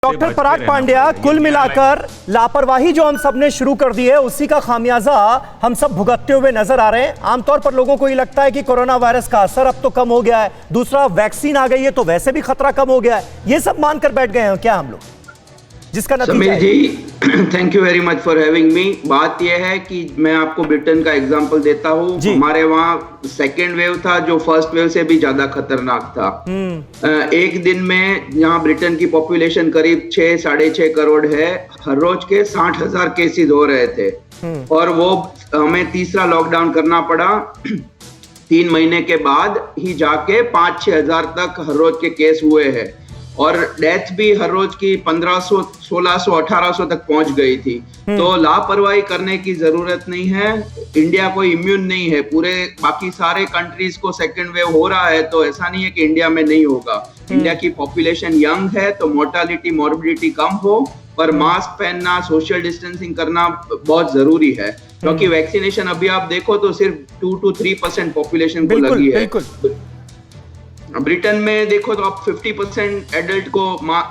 Doctor पराग पांड्या, कुल मिलाकर लापरवाही जो हम सब ने शुरू कर दी है उसी का खामियाजा हम सब भुगतते हुए नजर आ रहे हैं। आमतौर पर लोगों को ये लगता है कि कोरोना वायरस का असर अब तो कम हो गया है, दूसरा वैक्सीन आ गई है तो वैसे भी खतरा कम हो गया है। ये सब मानकर बैठ गए हैं क्या हम लोग, जिसका नतीजा Sameer ji thank you very much for having me. बात यह है कि मैं आपको ब्रिटेन का एग्जांपल देता हूँ। हमारे वहाँ सेकेंड वेव था जो फर्स्ट वेव से भी ज्यादा खतरनाक था। एक दिन में यहाँ ब्रिटेन की पॉपुलेशन करीब 6-6.5 करोड़ है, हर रोज के 60,000 केसेस हो रहे थे और वो हमें तीसरा लॉकडाउन करना पड़ा। 3 महीने के बाद ही जाके 5-6 हजार तक हर रोज के केस हुए हैं और डेथ भी हर रोज की 1500, 1600, 1800 तक पहुंच गई थी। तो लापरवाही करने की जरूरत नहीं है। इंडिया कोई इम्यून नहीं है, पूरे बाकी सारे कंट्रीज को सेकंड वेव हो रहा है तो ऐसा नहीं है कि इंडिया में नहीं होगा। इंडिया की पॉपुलेशन यंग है तो मोर्टालिटी मॉर्बिडिटी कम हो, पर मास्क पहनना, सोशल डिस्टेंसिंग करना बहुत जरूरी है क्योंकि वैक्सीनेशन अभी आप देखो तो सिर्फ 2 to 3% पॉपुलेशन को लगी है। ब्रिटेन में देखो तो आप 50% एडल्ट को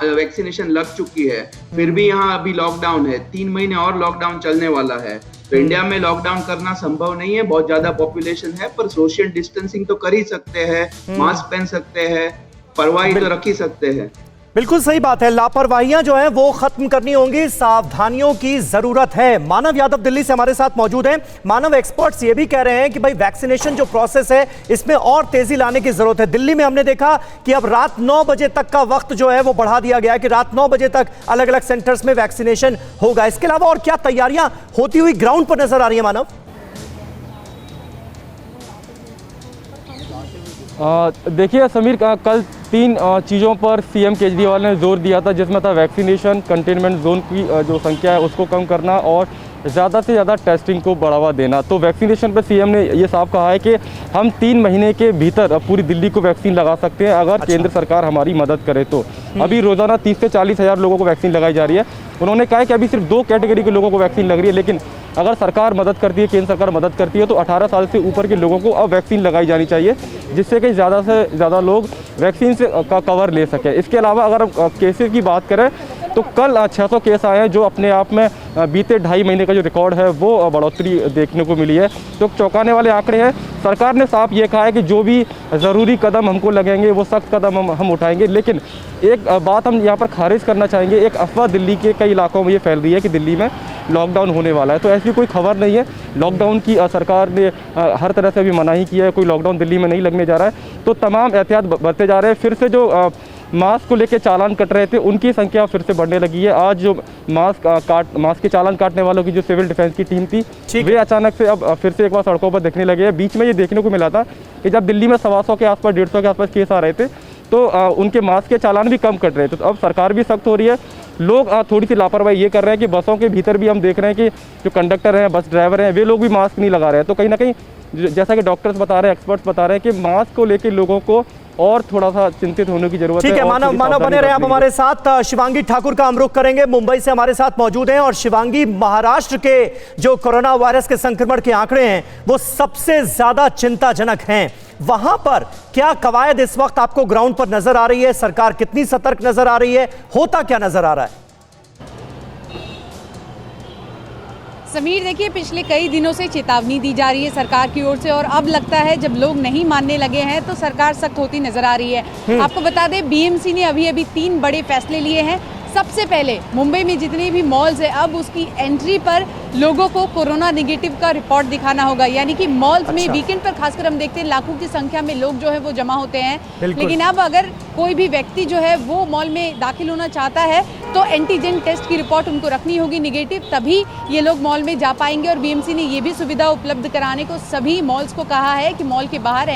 वैक्सीनेशन लग चुकी है, फिर भी यहाँ अभी लॉकडाउन है। 3 महीने और लॉकडाउन चलने वाला है। तो इंडिया में लॉकडाउन करना संभव नहीं है, बहुत ज्यादा पॉपुलेशन है, पर सोशल डिस्टेंसिंग तो कर ही सकते हैं, मास्क पहन सकते हैं, परवाही तो रख ही सकते हैं। बिल्कुल सही बात है। लापरवाहियां जो है वो खत्म करनी होंगी, सावधानियों की जरूरत है। मानव यादव दिल्ली से हमारे साथ मौजूद हैं। मानव, एक्सपर्ट्स ये भी कह रहे हैं कि भाई वैक्सीनेशन जो प्रोसेस है इसमें और तेजी लाने की जरूरत है। दिल्ली में हमने देखा कि अब रात 9 बजे तक का वक्त जो है वो बढ़ा दिया गया है कि रात 9 बजे तक अलग अलग सेंटर्स में वैक्सीनेशन होगा। इसके अलावा और क्या तैयारियां होती हुई ग्राउंड पर नजर आ रही है मानव? देखिए समीर, कल 3 चीज़ों पर सीएम केजरीवाल ने जोर दिया था, जिसमें था वैक्सीनेशन, कंटेनमेंट जोन की जो संख्या है उसको कम करना और ज़्यादा से ज़्यादा टेस्टिंग को बढ़ावा देना। तो वैक्सीनेशन पर सीएम ने ये साफ कहा है कि हम 3 महीने के भीतर पूरी दिल्ली को वैक्सीन लगा सकते हैं अगर केंद्र सरकार हमारी मदद करे तो। अभी रोज़ाना 30 से 40 हज़ार लोगों को वैक्सीन लगाई जा रही है। उन्होंने कहा है कि अभी सिर्फ 2 कैटेगरी के लोगों को वैक्सीन लग रही है, लेकिन अगर सरकार मदद करती है, केंद्र सरकार मदद करती है तो 18 साल से ऊपर के लोगों को अब वैक्सीन लगाई जानी चाहिए, जिससे कि ज़्यादा से ज़्यादा लोग वैक्सीन से का कवर ले सकें। इसके अलावा अगर केसेस की बात करें तो कल 600 केस आए हैं, जो अपने आप में बीते 2.5 महीने का जो रिकॉर्ड है वो बढ़ोतरी देखने को मिली है। तो चौंकाने वाले आंकड़े हैं। सरकार ने साफ ये कहा है कि जो भी ज़रूरी कदम हमको लगेंगे वो सख्त कदम हम उठाएंगे। लेकिन एक बात हम यहाँ पर खारिज करना चाहेंगे, एक अफवाह दिल्ली के कई इलाकों में ये फैल रही है कि दिल्ली में लॉकडाउन होने वाला है। तो ऐसी कोई खबर नहीं है। लॉकडाउन की सरकार ने हर तरह से अभी मनाही की है, कोई लॉकडाउन दिल्ली में नहीं लगने जा रहा है। तो तमाम एहतियात बरते जा रहे हैं। फिर से जो मास्क को लेकर चालान कट रहे थे उनकी संख्या फिर से बढ़ने लगी है। आज जो मास्क के चालान काटने वालों की जो सिविल डिफेंस की टीम थी वे अचानक से अब फिर से एक बार सड़कों पर दिखने लगे हैं। बीच में ये देखने को मिला था कि जब दिल्ली में 125 के आसपास, 150 के आसपास केस आ रहे थे तो उनके मास्क के चालान भी कम कट रहे थे। तो अब सरकार भी सख्त हो रही है। लोग थोड़ी सी लापरवाही ये कर रहे हैं कि बसों के भीतर भी हम देख रहे हैं कि जो कंडक्टर हैं, बस ड्राइवर हैं, वे लोग भी मास्क नहीं लगा रहे हैं। तो कहीं ना कहीं जैसा कि डॉक्टर्स बता रहे हैं, एक्सपर्ट्स बता रहे हैं कि मास्क को लेकर लोगों को और थोड़ा सा चिंतित होने की जरूरत है। ठीक है मानव बने रहे आप हमारे साथ। शिवांगी ठाकुर का हम रुख करेंगे, मुंबई से हमारे साथ मौजूद हैं। और शिवांगी, महाराष्ट्र के जो कोरोना वायरस के संक्रमण के आंकड़े हैं वो सबसे ज्यादा चिंताजनक हैं। वहां पर क्या कवायद इस वक्त आपको ग्राउंड पर नजर आ रही है? सरकार कितनी सतर्क नजर आ रही है? होता क्या नजर आ रहा है? समीर, देखिए पिछले कई दिनों से चेतावनी दी जा रही है सरकार की ओर से और अब लगता है जब लोग नहीं मानने लगे हैं तो सरकार सख्त होती नजर आ रही है। आपको बता दें, बीएमसी ने अभी 3 बड़े फैसले लिए हैं। सबसे पहले मुंबई में जितने भी मॉल्स है अब उसकी एंट्री पर लोगों को कोरोना नेगेटिव का रिपोर्ट दिखाना होगा। यानी कि मॉल्स में वीकेंड पर खासकर हम देखते हैं लाखों की संख्या में लोग जो है वो जमा होते हैं, लेकिन अब अगर कोई भी व्यक्ति जो है वो मॉल में दाखिल होना चाहता है तो एंटीजन टेस्ट की रिपोर्ट उनको रखनी होगी निगेटिव, तभी ये लोग मॉल में जा पाएंगे। और बीएमसी ने ये भी सुविधा उपलब्ध कराने को सभी मॉल्स को कहा है कि मॉल के बाहर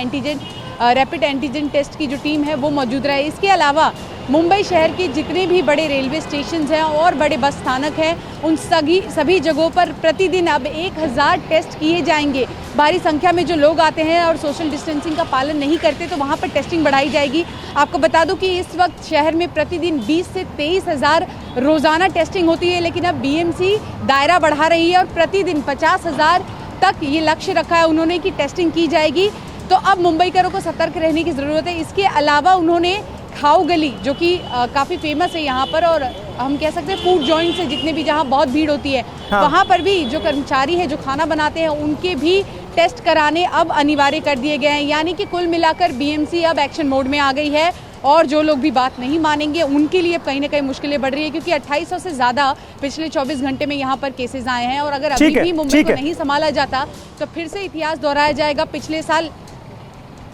रैपिड एंटीजन टेस्ट की जो टीम है वो मौजूद रहे। इसके अलावा मुंबई शहर के जितने भी बड़े रेलवे स्टेशन हैं और बड़े बस स्थानक हैं उन सभी जगहों पर प्रतिदिन अब 1000 टेस्ट किए जाएंगे। भारी संख्या में जो लोग आते हैं और सोशल डिस्टेंसिंग का पालन नहीं करते तो वहाँ पर टेस्टिंग बढ़ाई जाएगी। आपको बता दूं कि इस वक्त शहर में प्रतिदिन 20 से 23 हज़ार रोज़ाना टेस्टिंग होती है, लेकिन अब बीएमसी दायरा बढ़ा रही है और प्रतिदिन 50,000 तक ये लक्ष्य रखा है उन्होंने कि टेस्टिंग की जाएगी। तो अब मुंबईकरों को सतर्क रहने की ज़रूरत है। इसके अलावा उन्होंने खाओ गली जो कि काफ़ी फेमस है यहाँ पर, और हम कह सकते हैं फूड जॉइंट से जितने भी जहाँ बहुत भीड़ होती है, हाँ। वहाँ पर भी जो कर्मचारी हैं जो खाना बनाते हैं उनके भी टेस्ट कराने अब अनिवार्य कर दिए गए हैं। यानी कि कुल मिलाकर बीएमसी अब एक्शन मोड में आ गई है, और जो लोग भी बात नहीं मानेंगे उनके लिए कहीं ना कहीं मुश्किलें बढ़ रही है, क्योंकि 2800 से ज़्यादा पिछले 24 घंटे में यहाँ पर केसेस आए हैं, और अगर अभी भी मुंबई को नहीं संभाला जाता तो फिर से इतिहास दोहराया जाएगा पिछले साल।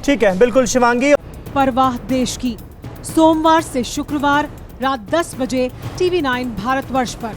ठीक है, बिल्कुल शिवांगी। परवाह देश की, सोमवार से शुक्रवार रात 10 बजे TV9 भारतवर्ष पर।